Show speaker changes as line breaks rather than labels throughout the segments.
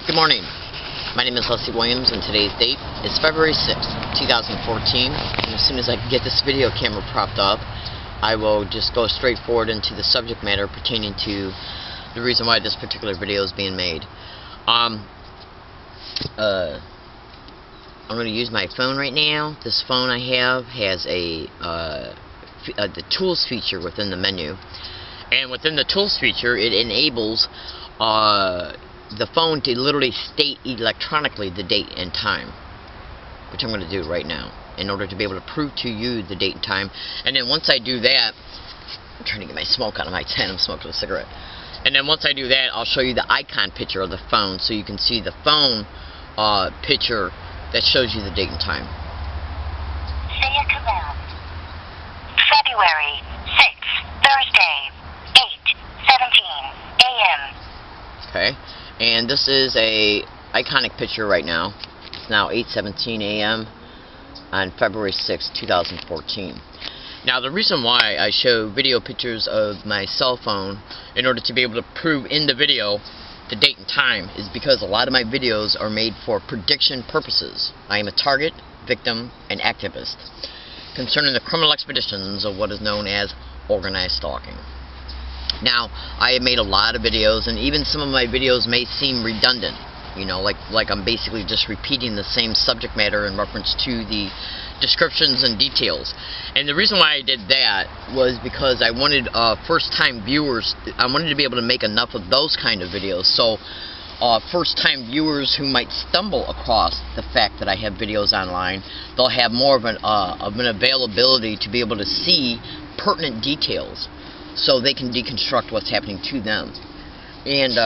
Good morning. My name is Leslie Williams, and today's date is February 6th, 2014. And as soon as I can get this video camera propped up, I will just go straight forward into the subject matter pertaining to the reason why this particular video is being made. I'm going to use my phone right now. This phone I have has the tools feature within the menu, and within the tools feature, it enables the phone to literally state electronically the date and time, which I'm going to do right now in order to be able to prove to you the date and time. And then once I do that, I'm trying to get my smoke out of my tent. I'm smoking a cigarette. And then once I do that, I'll show you the icon picture of the phone so you can see the phone picture that shows you the date and time.
Say a command. February 6th, Thursday, 8:17 a.m.
Okay, and this is a iconic picture right now. It's now 8:17 a.m. on February 6th, 2014. Now, the reason why I show video pictures of my cell phone in order to be able to prove in the video the date and time is because a lot of my videos are made for prediction purposes. I am a target, victim, and activist concerning the criminal expeditions of what is known as organized stalking. Now, I have made a lot of videos, and even some of my videos may seem redundant, you know, like I'm basically just repeating the same subject matter in reference to the descriptions and details. And the reason why I did that was because I wanted first-time viewers, I wanted to be able to make enough of those kind of videos, so first-time viewers who might stumble across the fact that I have videos online, they'll have more of an availability to be able to see pertinent details, so they can deconstruct what's happening to them. And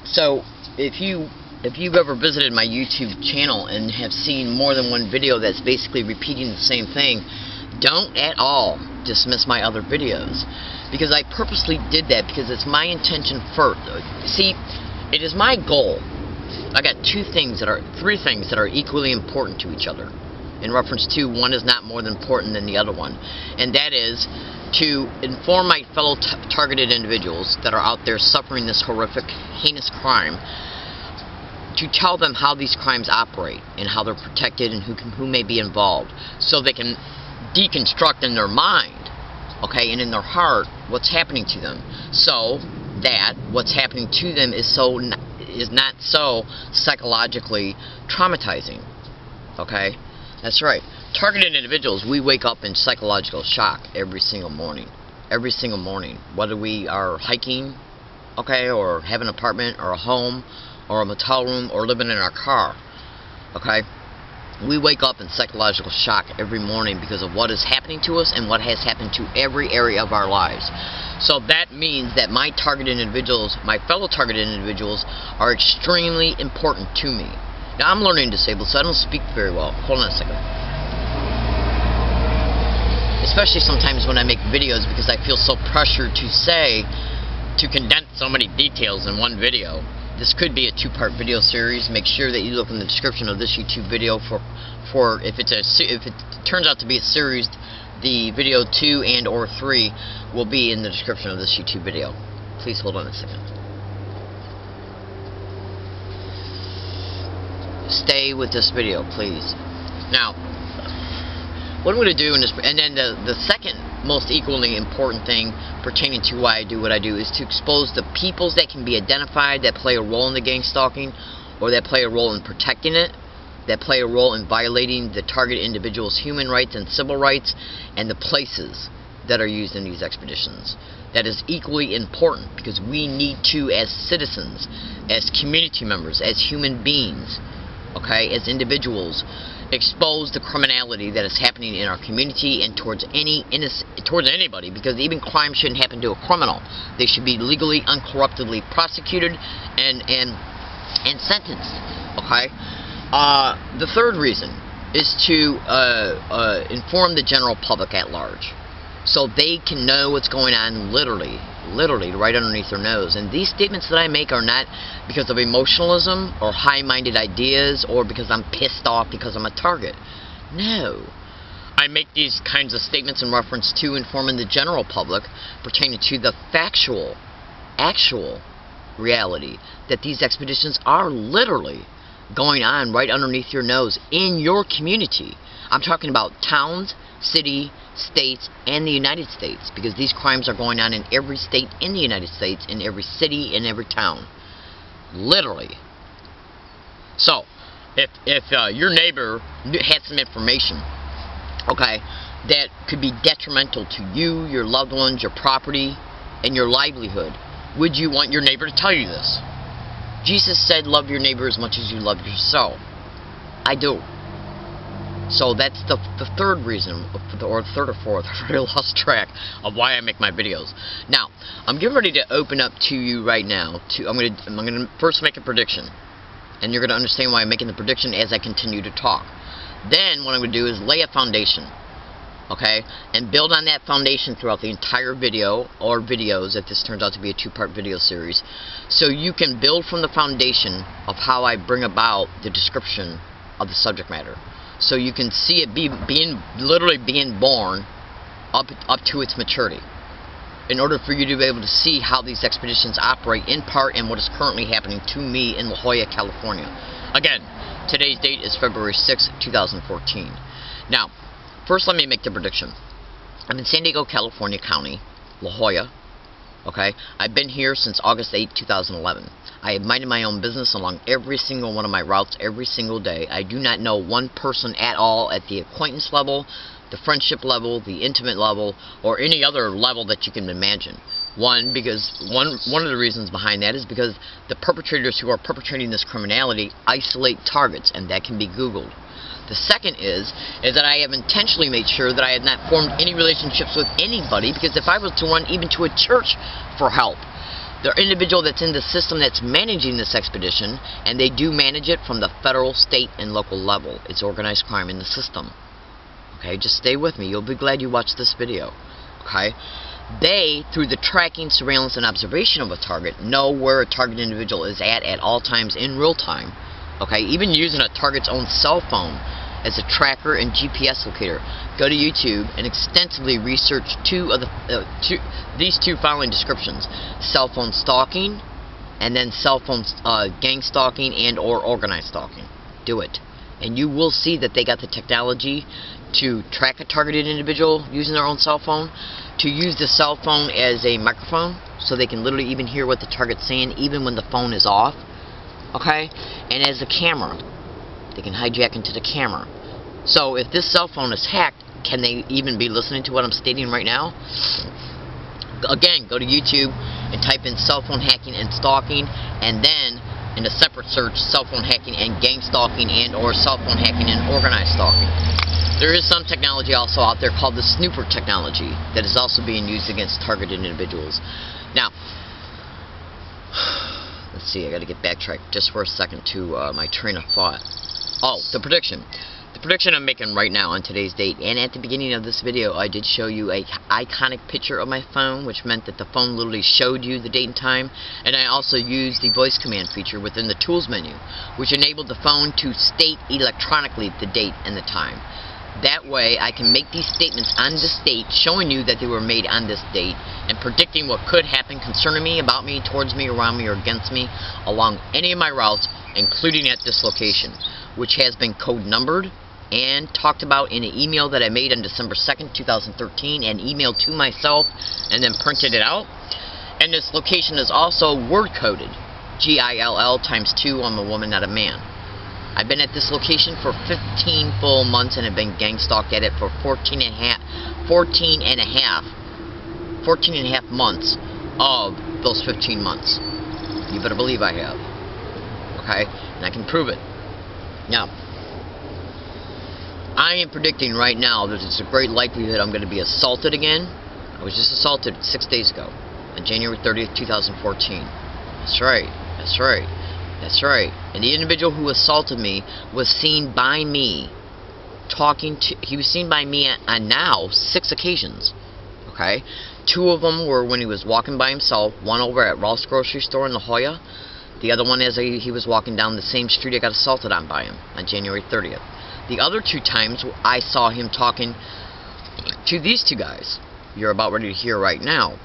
so if you've ever visited my YouTube channel and have seen more than one video that's basically repeating the same thing, don't at all dismiss my other videos, because I purposely did that because it's my intention first. See, it is my goal. I got three things that are equally important to each other, in reference to one is not more than important than the other one, and that is to inform my fellow targeted individuals that are out there suffering this horrific, heinous crime, to tell them how these crimes operate and how they're protected and who may be involved, so they can deconstruct in their mind, okay, and in their heart what's happening to them, so that what's happening to them is not so psychologically traumatizing. Okay, that's right. Targeted individuals, we wake up in psychological shock every single morning. Every single morning, whether we are hiking, okay, or have an apartment or a home or a motel room or living in our car, okay, we wake up in psychological shock every morning because of what is happening to us and what has happened to every area of our lives. So that means that my targeted individuals, my fellow targeted individuals, are extremely important to me. Now, I'm learning disabled, so I don't speak very well. Hold on a second. Especially sometimes when I make videos, because I feel so pressured to condense so many details in one video. This could be a two-part video series. Make sure that you look in the description of this YouTube video for if it turns out to be a series, the video 2 and or 3 will be in the description of this YouTube video. Please hold on a second. Stay with this video, please. Now, what I'm going to do in this, and then the second most equally important thing pertaining to why I do what I do is to expose the peoples that can be identified that play a role in the gang stalking, or that play a role in protecting it, that play a role in violating the target individual's human rights and civil rights, and the places that are used in these expeditions. That is equally important, because we need to, as citizens, as community members, as human beings, okay, as individuals, expose the criminality that is happening in our community and towards anybody, because even crime shouldn't happen to a criminal. They should be legally, uncorruptedly prosecuted and sentenced. Okay. The third reason is to inform the general public at large, so they can know what's going on literally right underneath their nose. And these statements that I make are not because of emotionalism or high-minded ideas or because I'm pissed off because I'm a target. No. I make these kinds of statements in reference to informing the general public pertaining to the actual reality that these expeditions are literally going on right underneath your nose in your community. I'm talking about towns, city, states, and the United States, because these crimes are going on in every state in the United States, in every city, in every town. Literally. So, if your neighbor had some information, okay, that could be detrimental to you, your loved ones, your property, and your livelihood, would you want your neighbor to tell you this? Jesus said, love your neighbor as much as you love yourself. I do. So that's the third reason, or third or fourth, I really lost track of why I make my videos. Now, I'm getting ready to open up to you right now. I'm gonna first make a prediction, and you're gonna understand why I'm making the prediction as I continue to talk. Then what I'm gonna do is lay a foundation, okay, and build on that foundation throughout the entire video, or videos if this turns out to be a two-part video series, so you can build from the foundation of how I bring about the description of the subject matter. So you can see it literally being born up to its maturity, in order for you to be able to see how these expeditions operate in part and what is currently happening to me in La Jolla, California. Again, today's date is February 6, 2014. Now, first let me make the prediction. I'm in San Diego, California County, La Jolla. Okay, I've been here since August 8, 2011. I have minded my own business along every single one of my routes every single day. I do not know one person at all at the acquaintance level, the friendship level, the intimate level, or any other level that you can imagine. One of the reasons behind that is because the perpetrators who are perpetrating this criminality isolate targets, and that can be Googled. The second is that I have intentionally made sure that I have not formed any relationships with anybody, because if I was to run even to a church for help, the individual that's in the system that's managing this expedition, and they do manage it from the federal, state, and local level. It's organized crime in the system. Okay, just stay with me. You'll be glad you watched this video. Okay? They, through the tracking, surveillance, and observation of a target, know where a target individual is at all times in real time. Okay, even using a target's own cell phone as a tracker and GPS locator. Go to YouTube and extensively research these two following descriptions: cell phone stalking, and then cell phone gang stalking and or organized stalking. Do it, and you will see that they got the technology to track a targeted individual using their own cell phone, to use the cell phone as a microphone, so they can literally even hear what the target's saying even when the phone is off. Okay, and as a camera, they can hijack into the camera. So if this cell phone is hacked, can they even be listening to what I'm stating right now? Again, go to YouTube and type in cell phone hacking and stalking, and then in a separate search, cell phone hacking and gang stalking, and or cell phone hacking and organized stalking. There is some technology also out there called the snooper technology that is also being used against targeted individuals. Now, let's see, I got to get backtracked just for a second to my train of thought. Oh, the prediction. The prediction I'm making right now on today's date, and at the beginning of this video, I did show you a iconic picture of my phone, which meant that the phone literally showed you the date and time, and I also used the voice command feature within the tools menu, which enabled the phone to state electronically the date and the time. That way, I can make these statements on this date, showing you that they were made on this date, and predicting what could happen concerning me, about me, towards me, around me, or against me, along any of my routes, including at this location, which has been code numbered and talked about in an email that I made on December 2nd, 2013, and emailed to myself, and then printed it out. And this location is also word-coded, GILL ×2, I'm a woman, not a man. I've been at this location for 15 full months and have been gang stalked at it for 14 and a half months of those 15 months. You better believe I have. Okay? And I can prove it. Now, I am predicting right now that there's a great likelihood I'm going to be assaulted again. I was just assaulted 6 days ago, on January 30th, 2014. That's right. That's right. That's right. And the individual who assaulted me was seen by me he was seen by me on now 6 occasions. Okay? 2 of them were when he was walking by himself, one over at Ross Grocery Store in La Jolla. The other one as he was walking down the same street I got assaulted on by him on January 30th. The other 2 times I saw him talking to these 2 guys you're about ready to hear right now.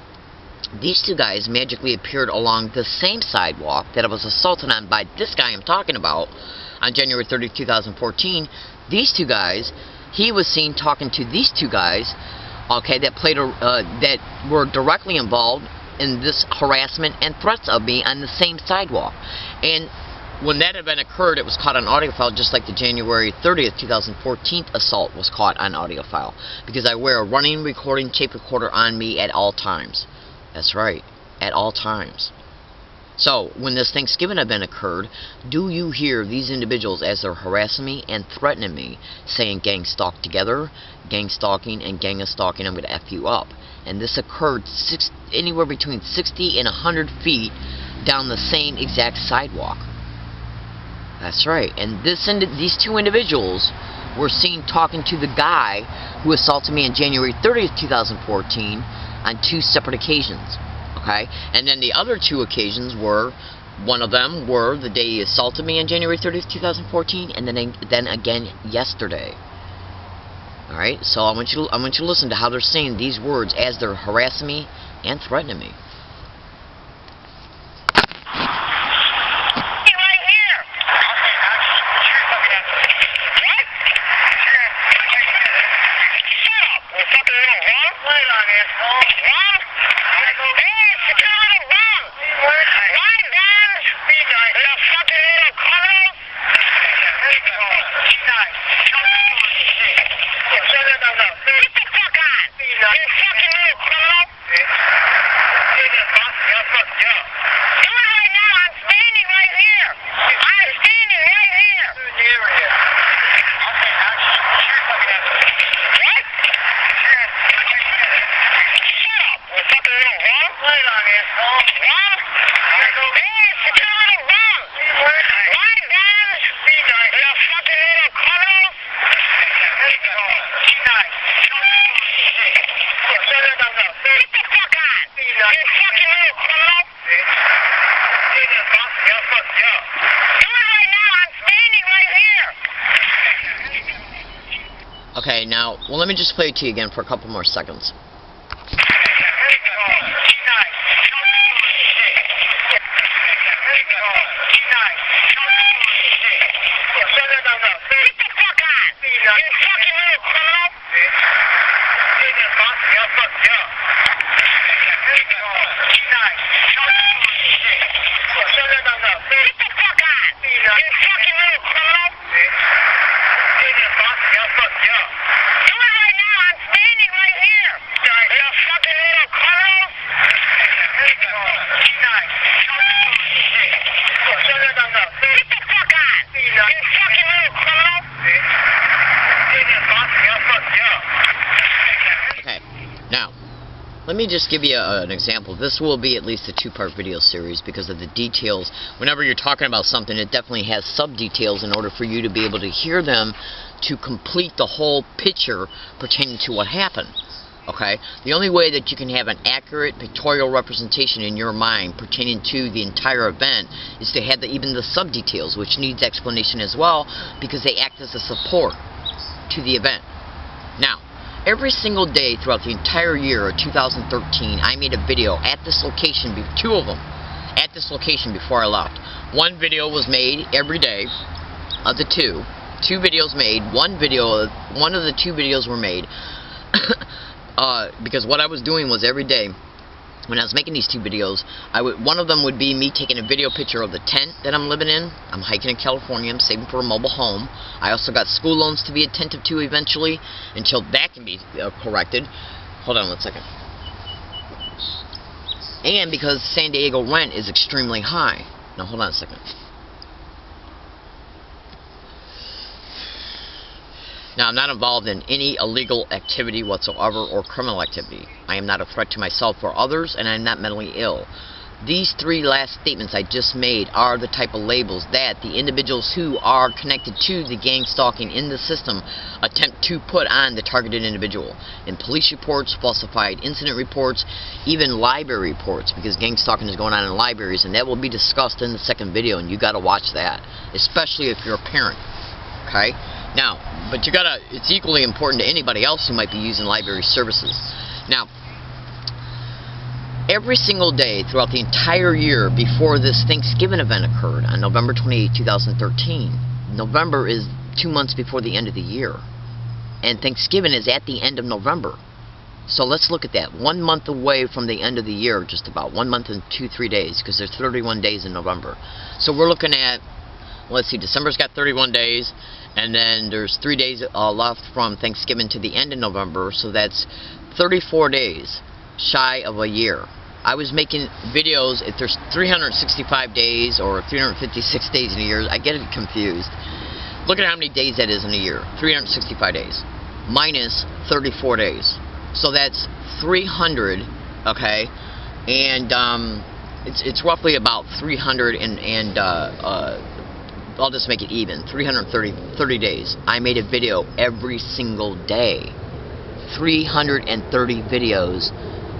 these two guys magically appeared along the same sidewalk that I was assaulted on by this guy I'm talking about on January 30th, 2014. These two guys, he was seen talking to these two guys, okay, that were directly involved in this harassment and threats of me on the same sidewalk. And when that event occurred, it was caught on audio file, just like the January 30th, 2014 assault was caught on audio file, because I wear a running recording tape recorder on me at all times. That's right, at all times. So, when this Thanksgiving event occurred, do you hear these individuals, as they're harassing me and threatening me, saying gang stalk together, gang stalking, and gang stalking, I'm going to F you up. And this occurred anywhere between 60 and 100 feet down the same exact sidewalk. That's right. And these two individuals were seen talking to the guy who assaulted me on January 30th, 2014 on two separate occasions. Okay? And then the other two occasions were, one of them were the day he assaulted me on January 30th, 2014, and then again yesterday. Alright? So I want you to listen to how they're saying these words as they're harassing me and threatening me. Okay, now, well, let me just play it to you again for a couple more seconds. Let me just give you an example. This will be at least a two-part video series because of the details. Whenever you're talking about something, it definitely has sub-details in order for you to be able to hear them to complete the whole picture pertaining to what happened. Okay? The only way that you can have an accurate pictorial representation in your mind pertaining to the entire event is to have even the sub-details, which needs explanation as well because they act as a support to the event. Now, every single day throughout the entire year of 2013, I made a video at this location, two of them, at this location before I left. One video was made every day of the two. Two videos made. One of the two videos were made because what I was doing was every day, when I was making these two videos, one of them would be me taking a video picture of the tent that I'm living in. I'm hiking in California. I'm saving for a mobile home. I also got school loans to be attentive to eventually until that can be corrected. Hold on one second. And because San Diego rent is extremely high. Now hold on a second. Now, I'm not involved in any illegal activity whatsoever or criminal activity. I am not a threat to myself or others, and I am not mentally ill. These three last statements I just made are the type of labels that the individuals who are connected to the gang stalking in the system attempt to put on the targeted individual. In police reports, falsified incident reports, even library reports, because gang stalking is going on in libraries, and that will be discussed in the second video, and you got to watch that, especially if you're a parent. Okay? Now, but it's equally important to anybody else who might be using library services. Now, every single day throughout the entire year before this Thanksgiving event occurred on November 28, 2013. November is 2 months before the end of the year, and Thanksgiving is at the end of November. So let's look at that. 1 month away from the end of the year, just about 1 month and 2-3 days, because there's 31 days in November. So we're looking at, let's see, December's got 31 days, and then there's 3 days left from Thanksgiving to the end of November, so that's 34 days shy of a year. I was making videos, if there's 365 days or 356 days in a year, I get it confused. Look at how many days that is in a year. 365 days minus 34 days. So that's 300, okay? And it's roughly about 300 and I'll just make it even. 330 days. I made a video every single day. 330 videos,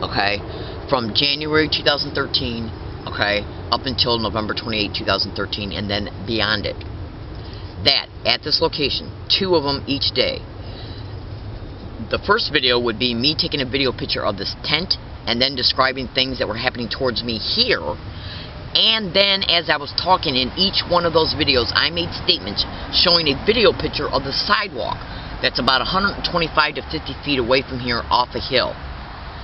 okay? From January 2013, okay, up until November 28, 2013, and then beyond it. That, at this location, 2 of them each day. The first video would be me taking a video picture of this tent and then describing things that were happening towards me here. And then as I was talking in each one of those videos, I made statements showing a video picture of the sidewalk that's about 125 to 50 feet away from here off a hill.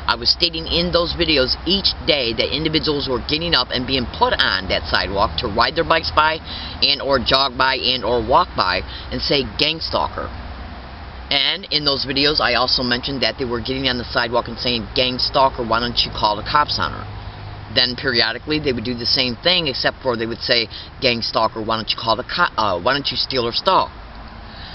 I was stating in those videos each day that individuals were getting up and being put on that sidewalk to ride their bikes by and or jog by and or walk by and say gang stalker. And in those videos I also mentioned that they were getting on the sidewalk and saying gang stalker, why don't you call the cops on her? Then periodically they would do the same thing, except for they would say gang stalker, why don't you call the why don't you steal her stuff?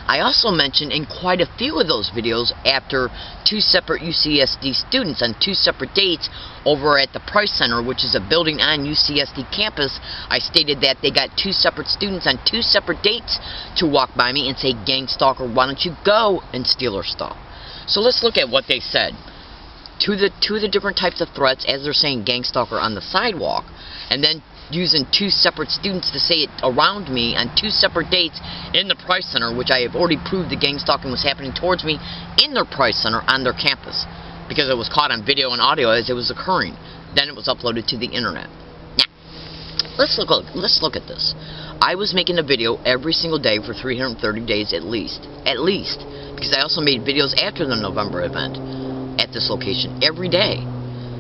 I also mentioned in quite a few of those videos, after 2 separate UCSD students on 2 separate dates over at the Price Center, which is a building on UCSD campus, I stated that they got 2 separate students on 2 separate dates to walk by me and say, gang stalker, why don't you go and steal her stuff? So let's look at what they said. Two of the different types of threats as they're saying gang stalker on the sidewalk, and then using 2 separate students to say it around me on 2 separate dates in the Price Center, which I have already proved the gang stalking was happening towards me in their Price Center on their campus, because it was caught on video and audio as it was occurring. Then it was uploaded to the internet. Now, let's look at this. I was making a video every single day for 330 days at least, because I also made videos after the November event at this location every day,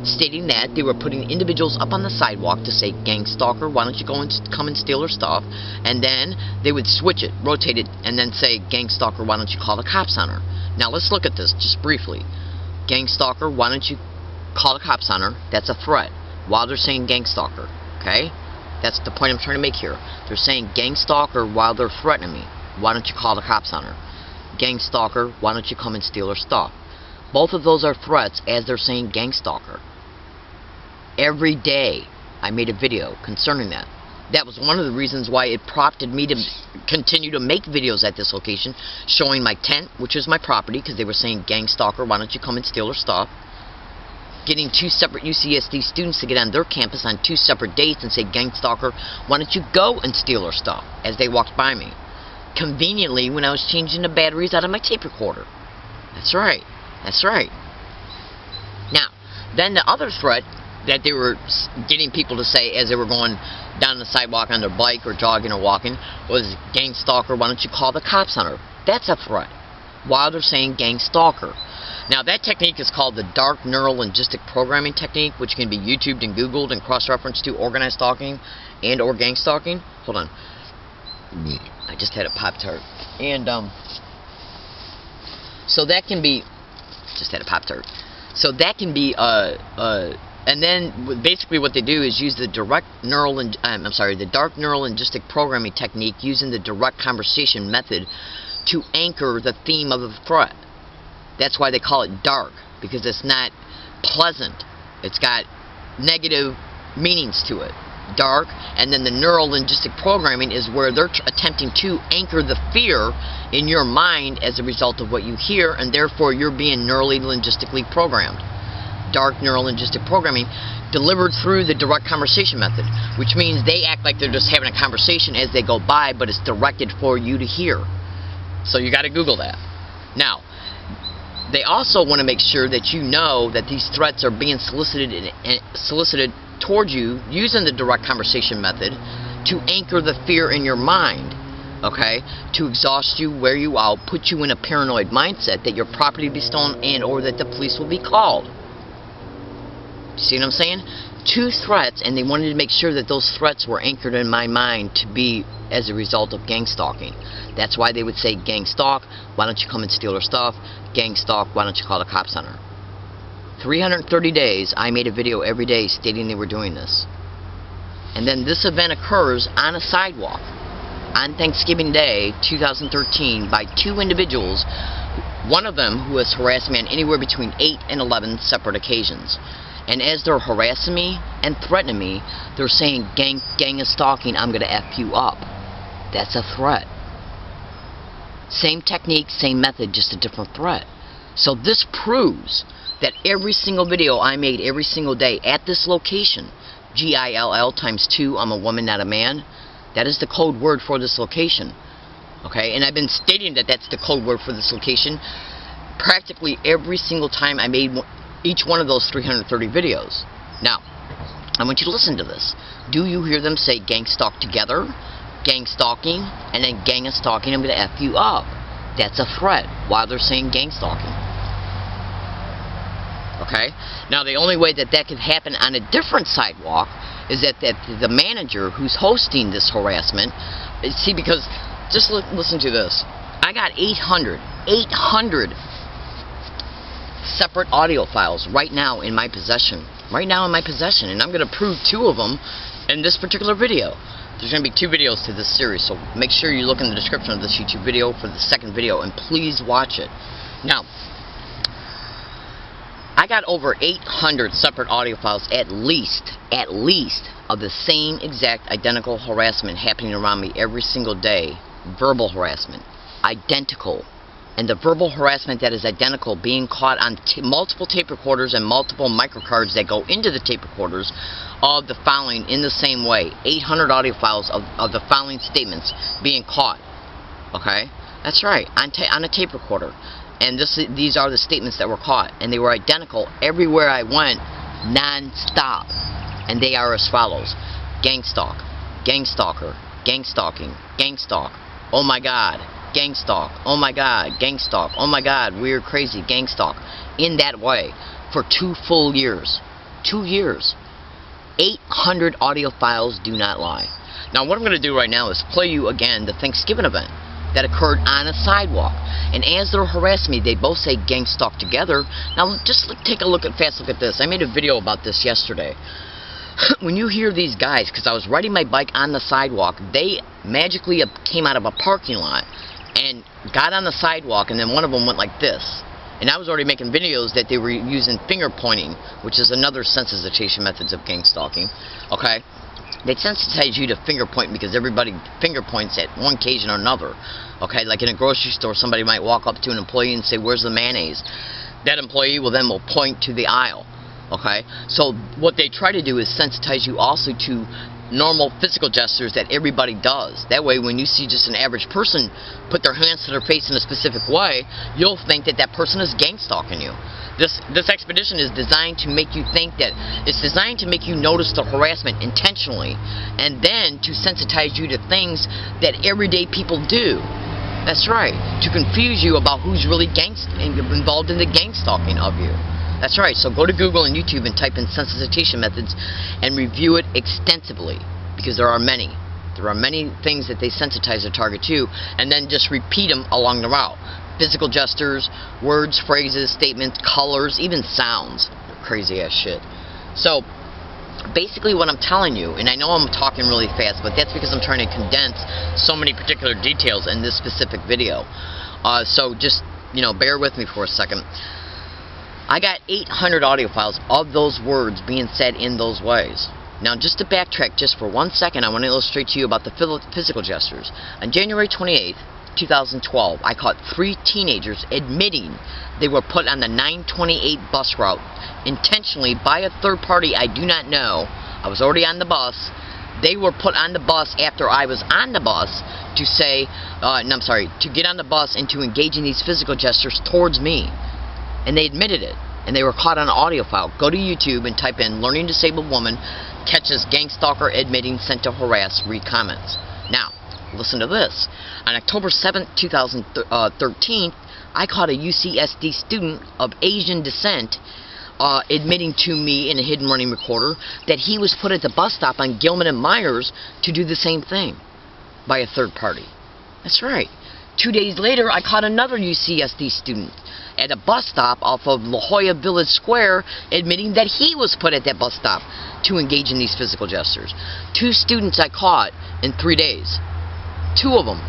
stating that they were putting individuals up on the sidewalk to say, gang stalker, why don't you go and come and steal her stuff? And then they would switch it, rotate it, and then say, gang stalker, why don't you call the cops on her? Now let's look at this just briefly. Gang stalker, why don't you call the cops on her? That's a threat, while they're saying gang stalker, okay? That's the point I'm trying to make here. They're saying gang stalker while they're threatening me. Why don't you call the cops on her? Gang stalker, why don't you come and steal her stuff? Both of those are threats as they're saying gang stalker. Every day I made a video concerning that. That was one of the reasons why it prompted me to continue to make videos at this location, showing my tent, which is my property, because they were saying gang stalker, why don't you come and steal her stuff? Getting 2 separate UCSD students to get on their campus on 2 separate dates and say, gang stalker, why don't you go and steal her stuff, as they walked by me. Conveniently, when I was changing the batteries out of my tape recorder. That's right. That's right. Now, then the other threat that they were getting people to say as they were going down the sidewalk on their bike or jogging or walking was, gang stalker, why don't you call the cops on her? That's a threat, while they're saying gang stalker. Now that technique is called the dark neural linguistic programming technique, which can be YouTubed and Googled and cross-referenced to organized stalking and or gang stalking. Hold on. I just had a Pop-Tart. And so that can be, just had a Pop-Tart. So that can be and then basically what they do is use the dark neural linguistic programming technique, using the direct conversation method to anchor the theme of the threat. That's why they call it dark, because it's not pleasant. It's got negative meanings to it. Dark, and then the neural linguistic programming is where they're attempting to anchor the fear in your mind as a result of what you hear, and therefore you're being neurally linguistically programmed. Dark neural linguistic programming delivered through the direct conversation method, which means they act like they're just having a conversation as they go by, but it's directed for you to hear. So you got to Google that. Now, They also want to make sure that you know that these threats are being solicited towards you using the direct conversation method to anchor the fear in your mind, okay? To exhaust you, wear you out, put you in a paranoid mindset that your property will be stolen and or that the police will be called. You see what I'm saying? 2 threats, and they wanted to make sure that those threats were anchored in my mind to be as a result of gang stalking. That's why they would say, gang stalk, why don't you come and steal their stuff? Gang stalk, why don't you call the cop center? 330 days, I made a video every day stating they were doing this. And then this event occurs on a sidewalk on Thanksgiving Day 2013 by 2 individuals, one of them who has harassed me on anywhere between 8 and 11 separate occasions. And as they're harassing me and threatening me, they're saying, gang is stalking, I'm going to F you up. That's a threat. Same technique, same method, just a different threat. So this proves that every single video I made every single day at this location, GILL times 2, I'm a woman, not a man, that is the code word for this location. Okay, and I've been stating that that's the code word for this location practically every single time I made each one of those 330 videos. Now, I want you to listen to this. Do you hear them say gang stalk together, gang stalking, and then gang is stalking, I'm going to F you up? That's a threat while they're saying gang stalking. Okay? Now, the only way that that could happen on a different sidewalk is that the manager who's hosting this harassment, see, because, just listen to this. I got 800 separate audio files right now in my possession. And I'm going to prove 2 of them in this particular video. There's going to be 2 videos to this series, so make sure you look in the description of this YouTube video for the second video, and please watch it. Now, I got over 800 separate audio files at least, of the same exact identical harassment happening around me every single day. Verbal harassment. Identical. And the verbal harassment that is identical being caught on multiple tape recorders and multiple microcards that go into the tape recorders of the following in the same way. 800 audio files of the following statements being caught. Okay? That's right. On a tape recorder. And these are the statements that were caught. And they were identical everywhere I went, non-stop. And they are as follows. Gang stalk. Gang stalker. Gang stalking. Gang stalk. Oh my God. Gang stalk. Oh my God. Gang stalk. Oh my God. Weird, crazy. Gang stalk. In that way. For 2 full years. 2 years. 800 audio files do not lie. Now what I'm going to do right now is play you again the Thanksgiving event that occurred on a sidewalk. And as they're harassing me, they both say gang stalk together. Now just take a fast look at this. I made a video about this yesterday. When you hear these guys, because I was riding my bike on the sidewalk, they magically came out of a parking lot and got on the sidewalk, and then one of them went like this. And I was already making videos that they were using finger pointing, which is another sensitization methods of gang stalking. Okay? They sensitize you to finger point because everybody finger points at one occasion or another. Okay? Like in a grocery store, somebody might walk up to an employee and say, "Where's the mayonnaise?" That employee will point to the aisle. Okay? So what they try to do is sensitize you also to normal physical gestures that everybody does. That way, when you see just an average person put their hands to their face in a specific way, you'll think that that person is gang stalking you. This expedition is designed to make you think that it's designed to make you notice the harassment intentionally, and then to sensitize you to things that everyday people do. That's right, to confuse you about who's really involved in the gang stalking of you. That's right, so go to Google and YouTube and type in sensitization methods and review it extensively, because there are many. There are many things that they sensitize a target to, and then just repeat them along the route. Physical gestures, words, phrases, statements, colors, even sounds. Crazy ass shit. So, basically what I'm telling you, and I know I'm talking really fast, but that's because I'm trying to condense so many particular details in this specific video. So just, bear with me for a second. I got 800 audio files of those words being said in those ways. Now, just to backtrack just for 1 second, I want to illustrate to you about the physical gestures. On January 28th, 2012, I caught 3 teenagers admitting they were put on the 928 bus route intentionally by a third party I do not know. I was already on the bus. They were put on the bus after I was on the bus to say, to get on the bus and to engage in these physical gestures towards me. And they admitted it. And they were caught on an audio file. Go to YouTube and type in learning disabled woman catches gang stalker admitting sent to harass, read comments. Now, listen to this. On October 7th, 2013, I caught a UCSD student of Asian descent admitting to me in a hidden running recorder that he was put at the bus stop on Gilman and Myers to do the same thing by a third party. That's right. 2 days later, I caught another UCSD student at a bus stop off of La Jolla Village Square admitting that he was put at that bus stop to engage in these physical gestures. 2 students I caught in 3 days. 2 of them.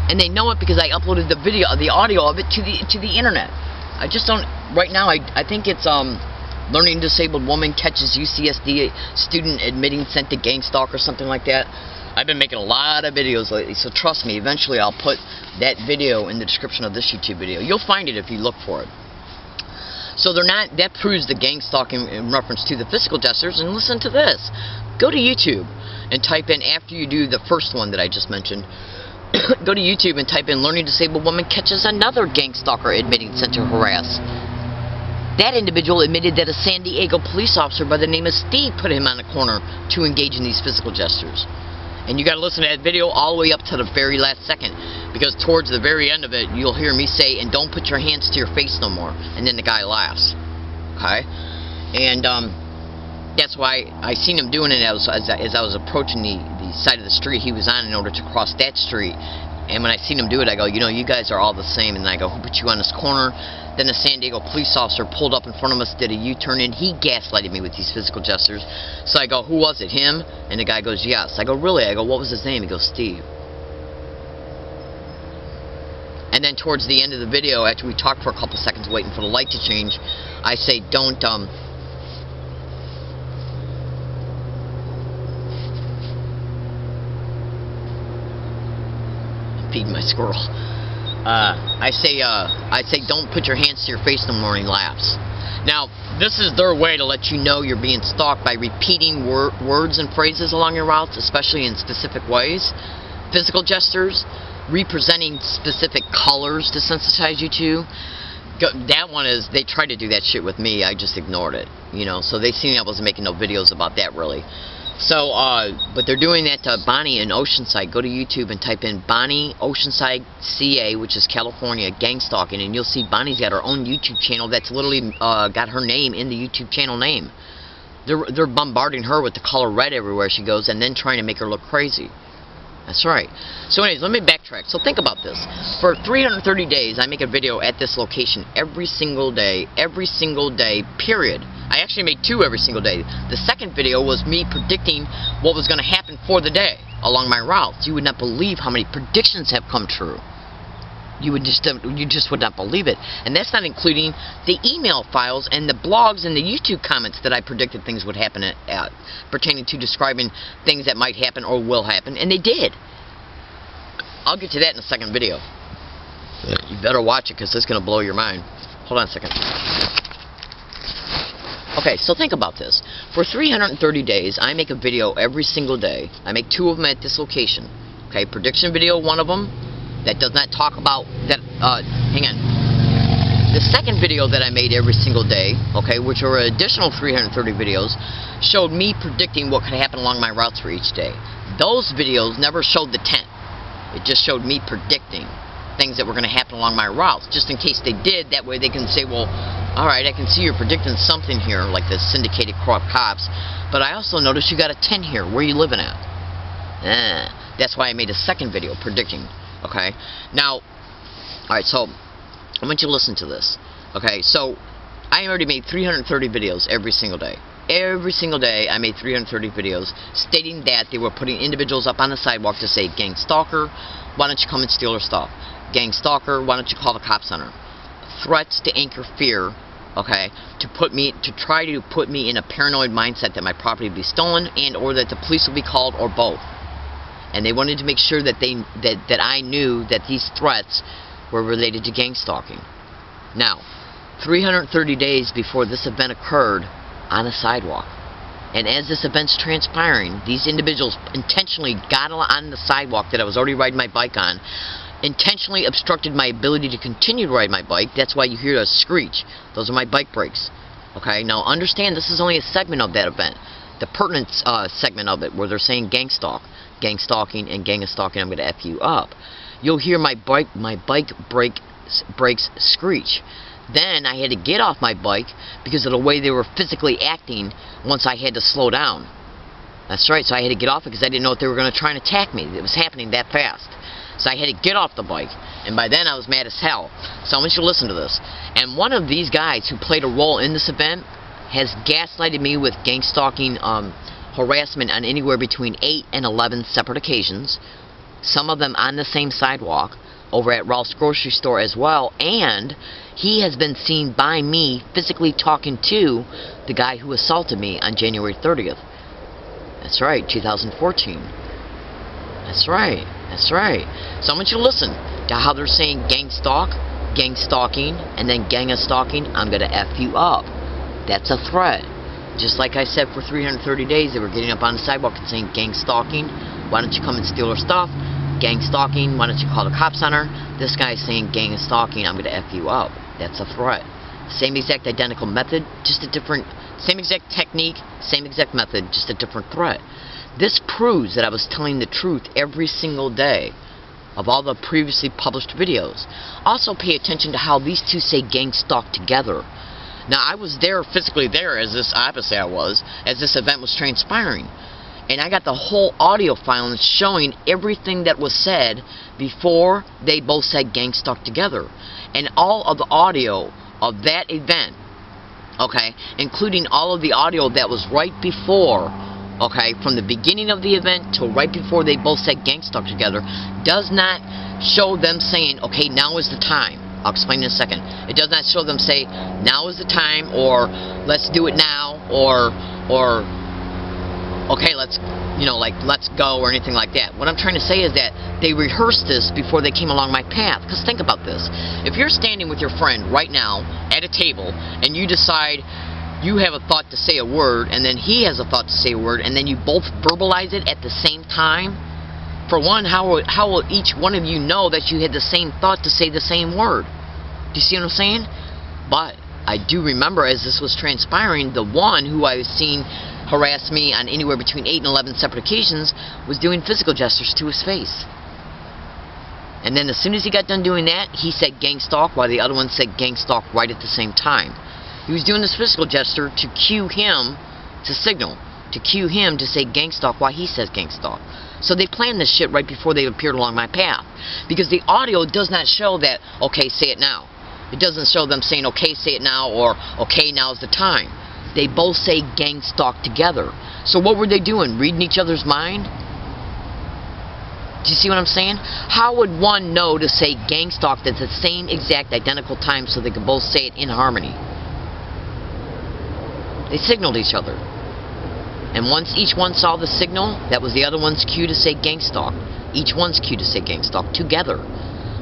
And they know it because I uploaded the video, the audio of it to the internet. I just don't, right now, I think it's learning disabled woman catches UCSD student admitting sent to gang stalk or something like that. I've been making a lot of videos lately, so trust me, eventually I'll put that video in the description of this YouTube video. You'll find it if you look for it. So they're not, that proves the gang stalking in reference to the physical gestures. And listen to this. Go to YouTube and type in, after you do the first one that I just mentioned, go to YouTube and type in learning disabled woman catches another gang stalker admitting sent to harass. That individual admitted that a San Diego police officer by the name of Steve put him on a corner to engage in these physical gestures. And you got to listen to that video all the way up to the very last second, because towards the very end of it, you'll hear me say, and don't put your hands to your face no more. And then the guy laughs. Okay? And that's why I seen him doing it as I was approaching the side of the street he was on in order to cross that street. And when I seen him do it, I go, you know, you guys are all the same. And I go, who put you on this corner? Then a San Diego police officer pulled up in front of us, did a U-turn, and he gaslighted me with these physical gestures. So I go, who was it, him? And the guy goes, yes. I go, really? I go, what was his name? He goes, Steve. And then towards the end of the video, after we talked for a couple seconds waiting for the light to change, I say, don't, feed my squirrel. I say, don't put your hands to your face no more, and he laughs. Now, this is their way to let you know you're being stalked by repeating words and phrases along your routes, especially in specific ways. Physical gestures, representing specific colors to sensitize you to. That one is, they tried to do that shit with me, I just ignored it. You know, so they seen I wasn't making no videos about that, really. So, but they're doing that to Bonnie in Oceanside. Go to YouTube and type in Bonnie Oceanside CA, which is California, gang stalking, and you'll see Bonnie's got her own YouTube channel that's literally got her name in the YouTube channel name. They're bombarding her with the color red everywhere she goes, and then trying to make her look crazy. That's right. So anyways, let me backtrack. So think about this. For 330 days, I make a video at this location every single day, period. I actually made 2 every single day. The second video was me predicting what was going to happen for the day along my routes. You would not believe how many predictions have come true. You just would not believe it. And that's not including the email files and the blogs and the YouTube comments that I predicted things would happen at pertaining to describing things that might happen or will happen, and they did. I'll get to that in a second video. You better watch it because it's going to blow your mind. Hold on a second. Okay, so think about this. For 330 days, I make a video every single day. I make 2 of them at this location. Okay, prediction video, 1 of them. That does not talk about that, hang on. The second video that I made every single day, okay, which are additional 330 videos, showed me predicting what could happen along my routes for each day. Those videos never showed the tent. It just showed me predicting things that were going to happen along my routes, just in case they did. That way they can say, well, alright, I can see you're predicting something here, like the syndicated corrupt cops, but I also noticed you got a tent here. Where are you living at? That's why I made a second video predicting. Okay, now, alright, so I want you to listen to this. Okay, so I already made 330 videos every single day. Every single day I made 330 videos stating that they were putting individuals up on the sidewalk to say, gang stalker, why don't you come and steal our stuff? Gang stalker, why don't you call the cops on her? Threats to anchor fear, okay, to try to put me in a paranoid mindset that my property would be stolen and or that the police will be called, or both. And they wanted to make sure that I knew that these threats were related to gang stalking. Now, 330 days before this event occurred on a sidewalk, and as this event's transpiring, these individuals intentionally got on the sidewalk that I was already riding my bike on, intentionally obstructed my ability to continue to ride my bike. That's why you hear a screech. Those are my bike brakes. Okay, now understand this is only a segment of that event. The pertinent segment of it, where they're saying gang stalking, and gang is stalking, I'm going to F you up. You'll hear my bike brakes screech. Then I had to get off my bike because of the way they were physically acting once I had to slow down. That's right, so I had to get off it because I didn't know if they were going to try and attack me. It was happening that fast. So I had to get off the bike, and by then I was mad as hell. So I want you to listen to this. And one of these guys who played a role in this event has gaslighted me with gang stalking harassment on anywhere between 8 and 11 separate occasions, some of them on the same sidewalk, over at Ralph's grocery store as well, and he has been seen by me physically talking to the guy who assaulted me on January 30th. That's right, 2014. That's right, that's right. So I want you to listen to how they're saying gang stalking, and then gang is stalking, I'm going to F you up. That's a threat. Just like I said, for 330 days, they were getting up on the sidewalk and saying gang stalking, why don't you come and steal our stuff? Gang stalking, why don't you call the cops on her? This guy's saying gang is stalking, I'm going to F you up. That's a threat. Same exact identical method, just a different, same exact technique, same exact method, just a different threat. This proves that I was telling the truth every single day of all the previously published videos. Also pay attention to how these two say gang stalk together. Now I was there, physically there, as this, obviously I was, as this event was transpiring. And I got the whole audio file showing everything that was said before they both said gang stalk together. And all of the audio of that event, okay, including all of the audio that was right before, okay, from the beginning of the event till right before they both said gang stalk together, does not show them saying, okay, now is the time. I'll explain in a second. It does not show them say, now is the time, or let's do it now, or okay, let's go, or anything like that. What I'm trying to say is that they rehearsed this before they came along my path. Because think about this. If you're standing with your friend right now at a table, and you decide you have a thought to say a word, and then he has a thought to say a word, and then you both verbalize it at the same time, for one, how will each one of you know that you had the same thought to say the same word? Do you see what I'm saying? But I do remember, as this was transpiring, the one who I was seeing harass me on anywhere between 8 and 11 separate occasions was doing physical gestures to his face. And then as soon as he got done doing that, he said gang stalk, while the other one said gang stalk right at the same time. He was doing this physical gesture to cue him to signal, to cue him to say gang stalk while he says gang stalk. So they planned this shit right before they appeared along my path. Because the audio does not show that, okay, say it now. It doesn't show them saying, okay, say it now, or okay, now's the time. They both say gang stalk together. So what were they doing? Reading each other's mind? Do you see what I'm saying? How would one know to say gang stalk at the same exact identical time so they could both say it in harmony? They signaled each other. And once each one saw the signal, that was the other one's cue to say gang stalk. Each one's cue to say gang stalk together.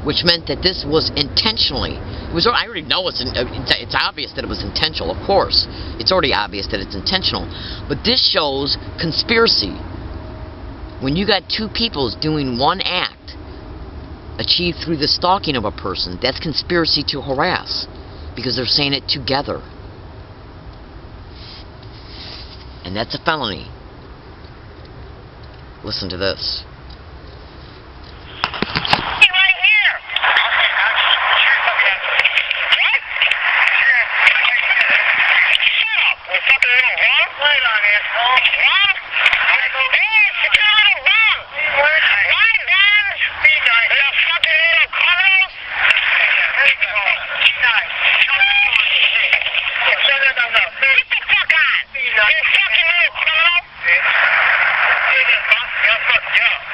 Which meant that this was intentionally. I already know it's obvious that it was intentional, of course. It's already obvious that it's intentional. But this shows conspiracy. When you got two peoples doing one act, achieved through the stalking of a person, that's conspiracy to harass. Because they're saying it together. And that's a felony. Listen to this.
Yeah.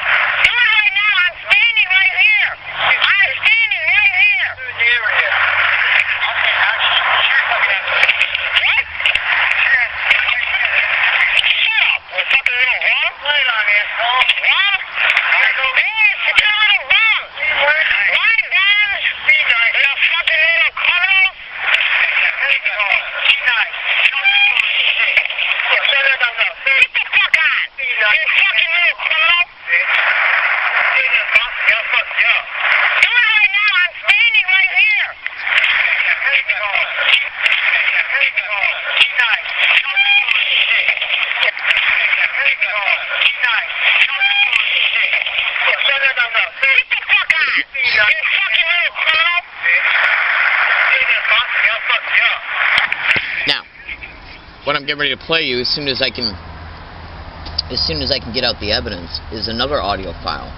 Now, what I'm getting ready to play you as soon as I can get out the evidence is another audio file.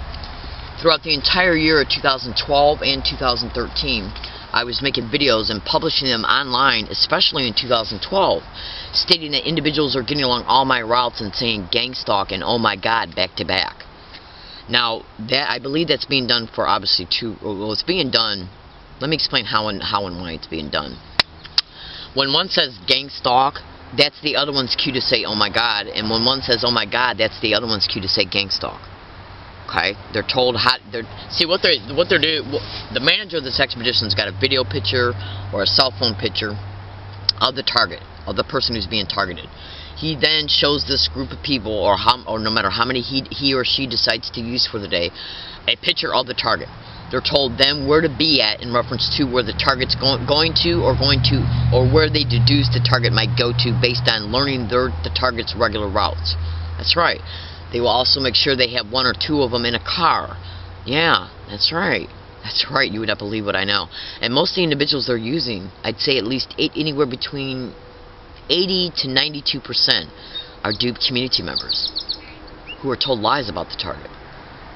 Throughout the entire year of 2012 and 2013, I was making videos and publishing them online, especially in 2012, stating that individuals are getting along all my routes and saying gang stalk and oh my god back to back. Now, that I believe that's being done for obviously it's being done. Let me explain how and why it's being done. When one says gang stalk, that's the other one's cue to say oh my god, and when one says oh my god, that's the other one's cue to say gang stalk. Okay, they're told how. What they're doing. The manager of this expedition's got a video picture or a cell phone picture of the target, of the person who's being targeted. He then shows this group of people, or no matter how many he or she decides to use for the day, a picture of the target. They're told then where to be at in reference to where the target's going to, or where they deduce the target might go to based on learning the target's regular routes. That's right. They will also make sure they have one or two of them in a car. Yeah, that's right. That's right. You would not believe what I know. And most of the individuals they're using, I'd say at least anywhere between 80 to 92% are duped community members who are told lies about the target.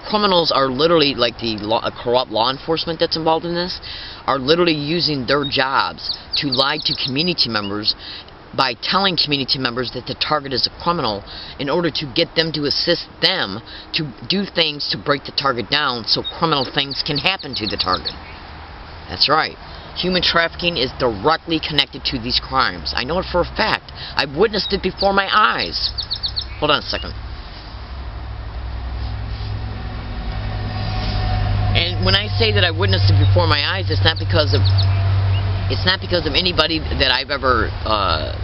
Criminals are literally, like the corrupt law enforcement that's involved in this, are literally using their jobs to lie to community members by telling community members that the target is a criminal in order to get them to assist them to do things to break the target down so criminal things can happen to the target. That's right. Human trafficking is directly connected to these crimes. I know it for a fact. I've witnessed it before my eyes. Hold on a second. And when I say that I witnessed it before my eyes, it's not because of anybody that I've ever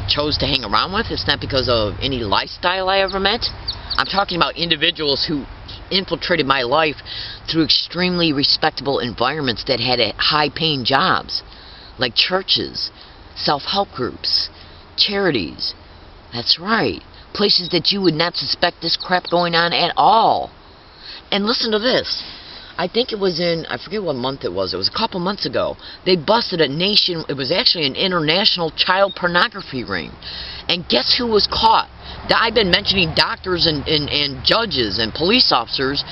chose to hang around with. It's not because of any lifestyle I ever met. I'm talking about individuals who infiltrated my life through extremely respectable environments that had high-paying jobs, like churches, self-help groups, charities. That's right. Places that you would not suspect this crap going on at all. And listen to this. I think it was I forget what month it was a couple months ago, they busted it was actually an international child pornography ring. And guess who was caught? I've been mentioning doctors and judges and police officers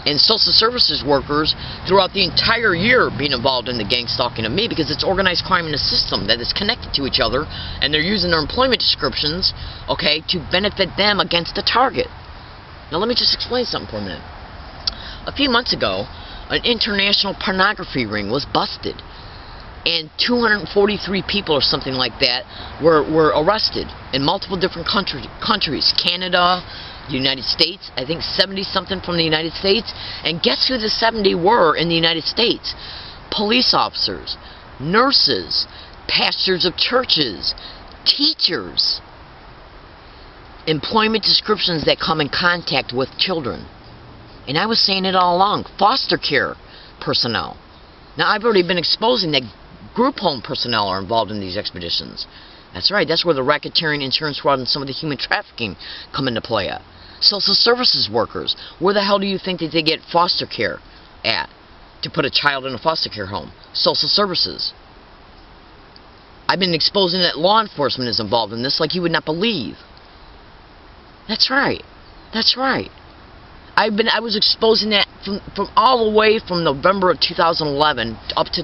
and social services workers throughout the entire year being involved in the gang stalking of me, because it's organized crime in a system that is connected to each other, and they're using their employment descriptions, okay, to benefit them against the target. Now let me just explain something for a minute. A few months ago, an international pornography ring was busted, and 243 people or something like that were arrested in multiple different countries. Canada, the United States, I think 70-something from the United States. And guess who the 70 were in the United States? Police officers, nurses, pastors of churches, teachers. Employment descriptions that come in contact with children. And I was saying it all along, foster care personnel. Now, I've already been exposing that group home personnel are involved in these expeditions. That's right, that's where the racketeering, insurance fraud, and some of the human trafficking come into play at. Social services workers, where the hell do you think that they get foster care at to put a child in a foster care home? Social services. I've been exposing that law enforcement is involved in this like you would not believe. That's right. That's right. I was exposing that from all the way from November of 2011 up to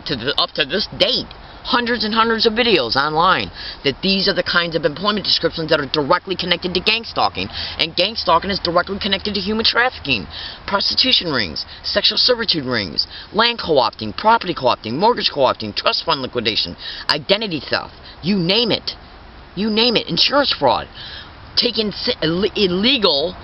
this date. Hundreds and hundreds of videos online that these are the kinds of employment descriptions that are directly connected to gang stalking. And gang stalking is directly connected to human trafficking, prostitution rings, sexual servitude rings, land co-opting, property co-opting, mortgage co-opting, trust fund liquidation, identity theft, you name it. You name it. Insurance fraud. Taking illegal,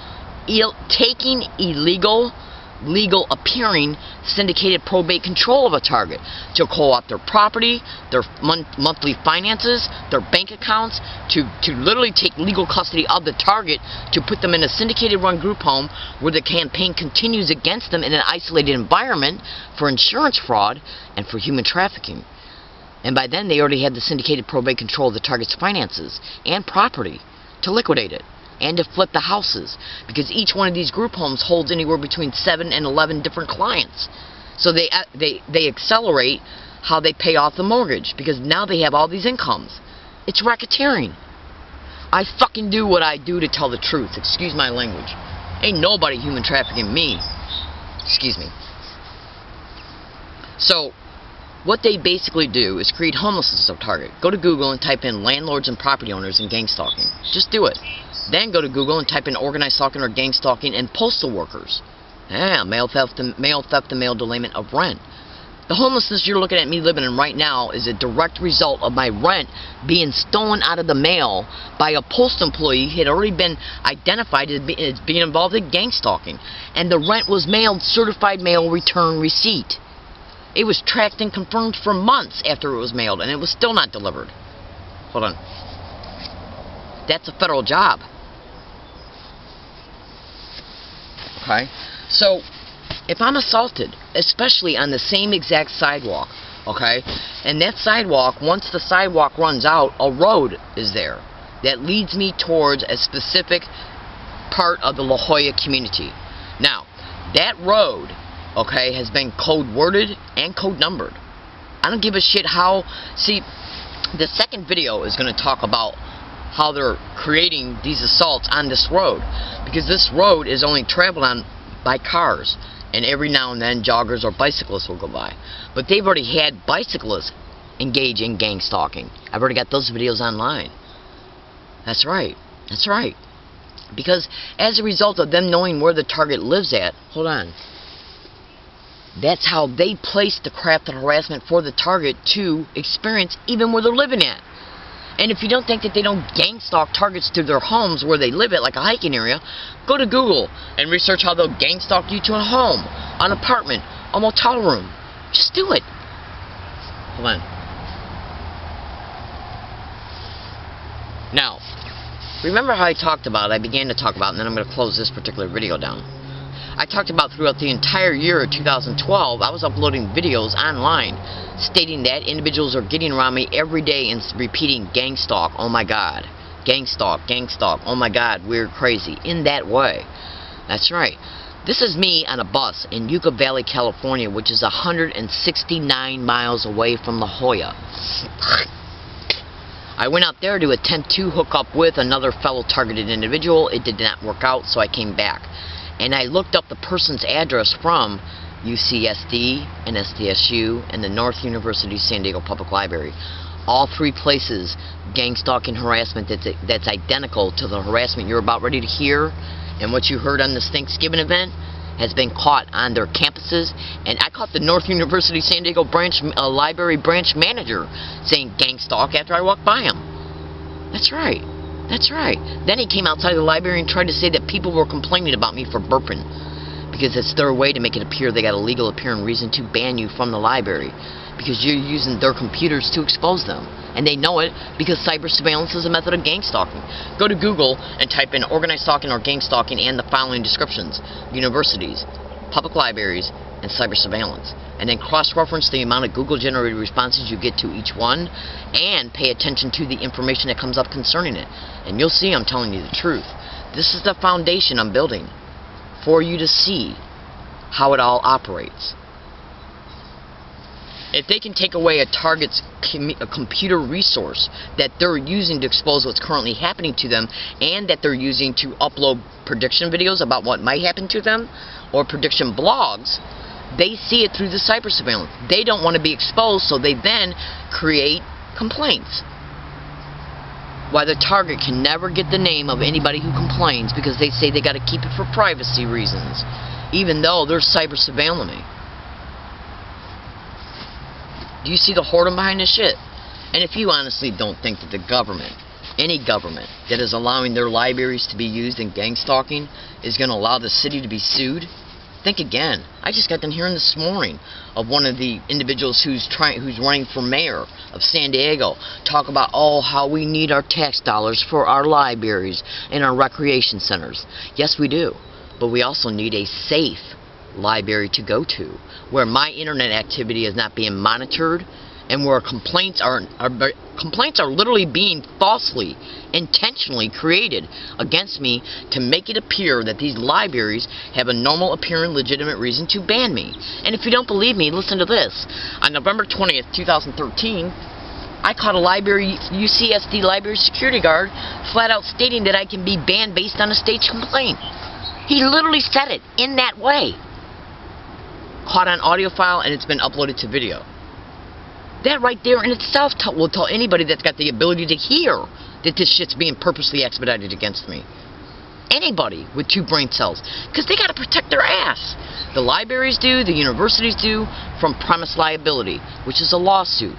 legal appearing syndicated probate control of a target to co-opt their property, their monthly finances, their bank accounts, to literally take legal custody of the target, to put them in a syndicated run group home where the campaign continues against them in an isolated environment for insurance fraud and for human trafficking. And by then they already had the syndicated probate control of the target's finances and property to liquidate it and to flip the houses, because each one of these group homes holds anywhere between 7 and 11 different clients. So they accelerate how they pay off the mortgage, because now they have all these incomes. It's racketeering. I fucking do what I do to tell the truth. Excuse my language. Ain't nobody human trafficking me. Excuse me. So, what they basically do is create homelessness as a target. Go to Google and type in landlords and property owners and gang stalking. Just do it. Then go to Google and type in organized stalking or gang stalking and postal workers. Yeah, mail theft and mail delayment of rent. The homelessness you're looking at me living in right now is a direct result of my rent being stolen out of the mail by a post employee who had already been identified as being involved in gang stalking. And the rent was mailed certified mail return receipt. It was tracked and confirmed for months after it was mailed, and it was still not delivered. Hold on. That's a federal job. Okay? So, if I'm assaulted, especially on the same exact sidewalk, okay, and that sidewalk, once the sidewalk runs out, a road is there that leads me towards a specific part of the La Jolla community. Now, that road, okay, has been code worded and code numbered. I don't give a shit how. See, the second video is going to talk about how they're creating these assaults on this road, because this road is only traveled on by cars, and every now and then joggers or bicyclists will go by. But they've already had bicyclists engage in gang stalking. I've already got those videos online. That's right. That's right. Because as a result of them knowing where the target lives at, hold on, that's how they place the craft and harassment for the target to experience even where they're living at. And if you don't think that they don't gang stalk targets to their homes where they live at, like a hiking area, go to Google and research how they'll gang stalk you to a home, an apartment, a motel room. Just do it. Hold on. Now, remember how I began to talk about, and then I'm going to close this particular video down. I talked about throughout the entire year of 2012, I was uploading videos online stating that individuals are getting around me every day and repeating gang stalk, oh my god, gang stalk, oh my god, we're crazy, in that way. That's right. This is me on a bus in Yucca Valley, California, which is 169 miles away from La Jolla. I went out there to attempt to hook up with another fellow targeted individual. It did not work out, so I came back. And I looked up the person's address from UCSD and SDSU and the North University San Diego Public Library. All three places, gang stalking harassment that's identical to the harassment you're about ready to hear, and what you heard on this Thanksgiving event has been caught on their campuses. And I caught the North University San Diego Library branch manager saying gang stalk after I walked by him. That's right. That's right. Then he came outside the library and tried to say that people were complaining about me for burping, because it's their way to make it appear they got a legal appearing reason to ban you from the library, because you're using their computers to expose them. And they know it because cyber surveillance is a method of gang stalking. Go to Google and type in organized stalking or gang stalking and the following descriptions: universities, public libraries, and cyber surveillance. And then cross-reference the amount of Google-generated responses you get to each one, and pay attention to the information that comes up concerning it. And you'll see I'm telling you the truth. This is the foundation I'm building for you to see how it all operates. If they can take away a target's computer resource that they're using to expose what's currently happening to them, and that they're using to upload prediction videos about what might happen to them, or prediction blogs, they see it through the cyber surveillance. They don't want to be exposed, so they then create complaints. Why the target can never get the name of anybody who complains, because they say they got to keep it for privacy reasons, even though they're cyber surveilling me. Do you see the whoredom behind this shit? And if you honestly don't think that the government, any government that is allowing their libraries to be used in gang stalking, is going to allow the city to be sued, think again. I just got done hearing this morning of one of the individuals who's running for mayor of San Diego talk about, oh, how we need our tax dollars for our libraries and our recreation centers. Yes, we do. But we also need a safe library to go to, where my internet activity is not being monitored and where complaints are literally being falsely, intentionally created against me to make it appear that these libraries have a normal, appearing, legitimate reason to ban me. And if you don't believe me, listen to this. On November 20th, 2013, I caught a UCSD library security guard flat out stating that I can be banned based on a staged complaint. He literally said it in that way. Caught on audio file, and it's been uploaded to video. That right there in itself will tell anybody that's got the ability to hear that this shit's being purposely expedited against me. Anybody with 2 brain cells. Because they got to protect their ass. The libraries do, the universities do, from premise liability, which is a lawsuit.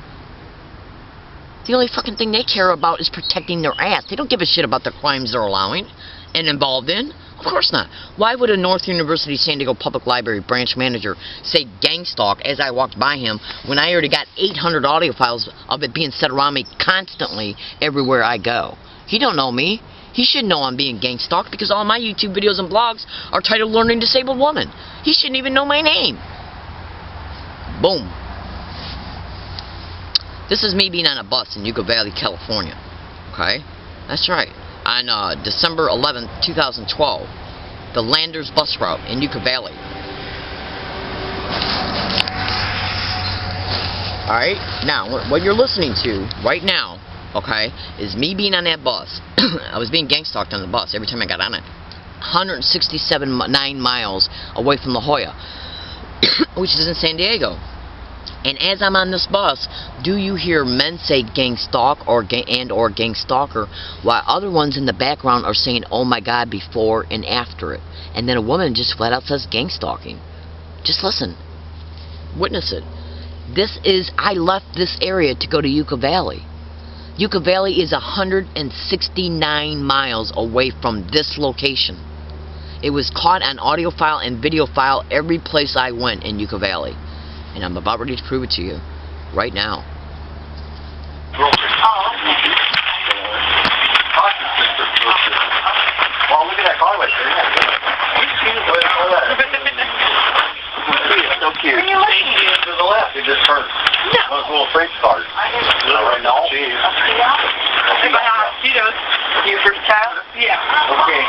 The only fucking thing they care about is protecting their ass. They don't give a shit about the crimes they're allowing and involved in. Of course not. Why would a North University San Diego Public Library branch manager say gang stalk as I walked by him when I already got 800 audio files of it being said around me constantly everywhere I go? He don't know me. He should know I'm being gang stalked because all my YouTube videos and blogs are titled Learning Disabled Woman. He shouldn't even know my name. Boom. This is me being on a bus in Yucca Valley, California. Okay? That's right. On December 11th, 2012, the Landers bus route in Yucca Valley. Alright? Now, what you're listening to right now, okay, is me being on that bus. I was being gang stalked on the bus every time I got on it. 167.9 miles away from La Jolla, which is in San Diego. And as I'm on this bus, do you hear men say gang stalk or gang stalker, while other ones in the background are saying, oh my God, before and after it. And then a woman just flat out says gang stalking. Just listen. Witness it. I left this area to go to Yucca Valley. Yucca Valley is 169 miles away from this location. It was caught on audio file and video file every place I went in Yucca Valley. And I'm about ready to prove it to you right now.
Oh, okay.
Well, look at that car right there. So cute.
Where are you looking?
To the left, it just turned.
No.
Those little French cars. Right now.
You for the child?
Yeah. Okay.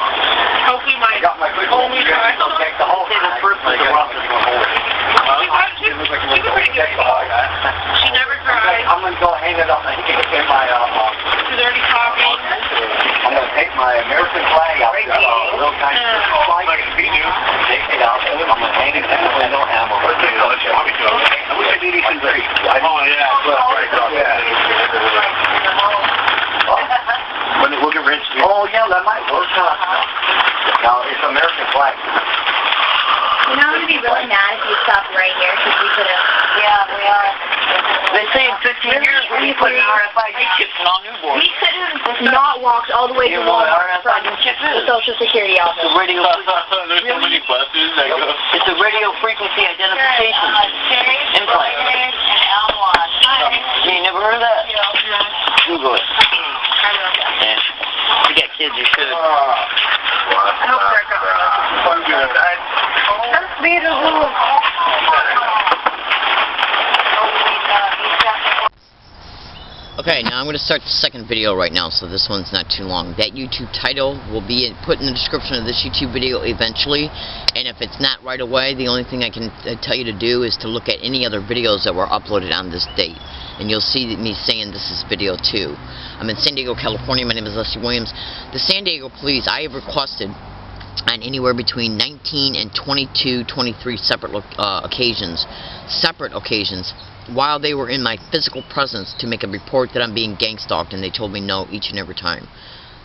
Hopefully
I got my quick one. You guys don't take the whole thing. The first one. I got the whole thing.
She never cried.
I'm going to go hang it up in my,
She's already talking.
I'm going to take my American flag out. Real kind of flag. Take it out. I'm going to hang it in the window and I'm going to put it on the show. I wish I did these things right. Oh, yeah. When they look at Rich. Oh, yeah, that might work. Now, it's American flag.
You know, I'm going to be really mad if you stop right here, because we could have...
Yeah, we are.
They say in 15 years we'll be putting RFID chips in all newborns.
We could have not walked all the way to Walmart from the Social Security office.
It's a radio...
There's so many buses that go...
It's a radio frequency identification implant. You never heard of that? Google it. And you got kids, you should.
I hope they're going. That's beautiful.
Okay, now I'm going to start the second video right now, so this one's not too long. That YouTube title will be put in the description of this YouTube video eventually, and if it's not right away, the only thing I can tell you to do is to look at any other videos that were uploaded on this date, and you'll see me saying this is video 2. I'm in San Diego, California. My name is Leslie Williams. The San Diego Police, I have requested on anywhere between 19 and 23 separate occasions, while they were in my physical presence to make a report that I'm being gang stalked, and they told me no each and every time.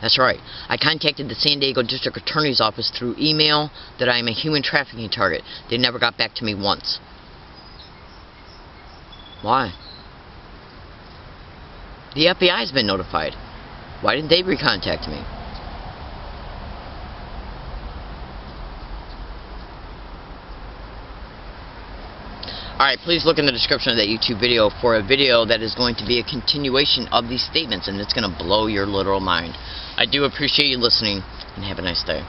That's right. I contacted the San Diego District Attorney's Office through email that I am a human trafficking target. They never got back to me once. Why? The FBI's been notified. Why didn't they recontact me? Alright, please look in the description of that YouTube video for a video that is going to be a continuation of these statements, and it's going to blow your literal mind. I do appreciate you listening, and have a nice day.